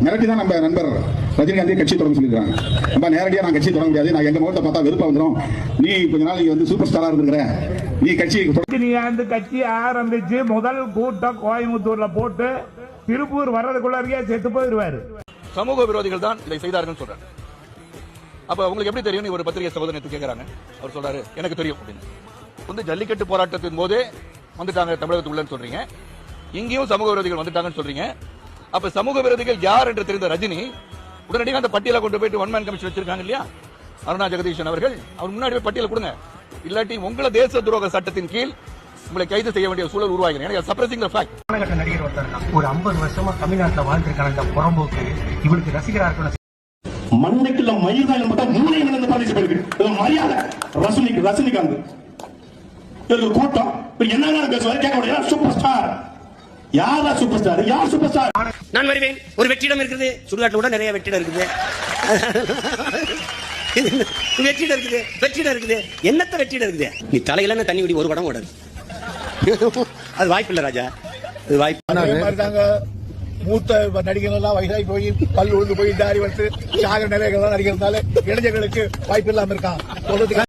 மிரட்டி தான் நம்ம நண்பர் ரஜினிகாந்த் கட்சி தொடங்க சொல்லியிருக்காங்க. நம்ம நேரடியாக நான் கட்சி தொடங்க முடியாது, நான் எங்க முகத்தை பார்த்தா வெறுப்பா வந்துடும், நீ கொஞ்ச நாள் வந்து சூப்பர் ஸ்டாரா இருந்துக்கிற, நீ ரஜினிகாந்த் கட்சி ஆரம்பிச்சு முதல் கூட்டம் கோயம்புத்தூர்ல போட்டு திருப்பூர் வர்றதுக்குள்ளே செத்து போயிருவாரு. சமூக விரோதிகள் தான் இதை செய்தார்கள் சொல்றாரு. அப்ப உங்களுக்கு எப்படி தெரியும்? ஒரு பத்திரிகை சகோதரனை கேட்கிறாங்க, அவர் சொல்றாரு எனக்கு தெரியும் அப்படின்னு. வந்து ஜல்லிக்கட்டு போராட்டத்தின் போதே வந்துட்டாங்க தமிழகத்துக்குள்ளன்னு சொல்றீங்க, இங்கேயும் சமூக விரோதிகள் வந்துட்டாங்கன்னு சொல்றீங்க. அப்ப சமூக விரோதிகள் யார் என்று தெரிந்த ரஜினி உடனடியாக அந்த பட்டியலை கொண்டு போயிட்டு ஒன் மேன் கமிஷன் வச்சிருக்காங்க இல்லையா, அருணா ஜெகதீஷன் அவர்கள். அவர் முன்னாடி போய் பட்டியலை கொடுங்க, இல்லாட்டி உங்களை தேச துரோக சட்டத்தின் கீழ் உங்களை கைது செய்ய வேண்டிய சூழல் உருவாகிறேன். சப்ரசிங் தி ஃபேக்ட். நடிகர் ஒருத்தர் ஒரு 50 வருஷமா தமிழ்நாட்டில் வாழ்ந்திருக்கான இந்த புறம்போக்கு இவருக்கு ரசிகரா இருக்கணும். மண்டைக்குள்ள மயில்தான் மட்டும் மூளை விழுந்து பாதிச்சு போயிருக்கு. மரியாதை ரஜினிகாந்த் கூட்டம் என்ன பேசுவாரு கேட்க முடியாது. சூப்பர் ஸ்டார் யாரா? சூப்பர் ஸ்டார் யார்? சூப்பர் ஸ்டார் நான் வருவேன். ஒரு வெற்றிடம் இருக்குது, சுடுகாட்டில் கூட நிறைய வெற்றிடம் இருக்குது, வெற்றிடம் இருக்குது, வெற்றிடம் இருக்குது, என்னத்த வெற்றிடம் இருக்குது? நீ தலையில தண்ணி விடி ஒரு படம் ஓடாது, அது வாய்ப்பு இல்ல ராஜா, அது வாய்ப்பு. மூத்த நடிகர்கள் எல்லாம் வயசாகி போய் கல் உழுந்து போய் தாரி வந்து சாகர நிலைகள் நடிக்கிறதுனால இளைஞர்களுக்கு வாய்ப்பு இல்லாம இருக்கான்.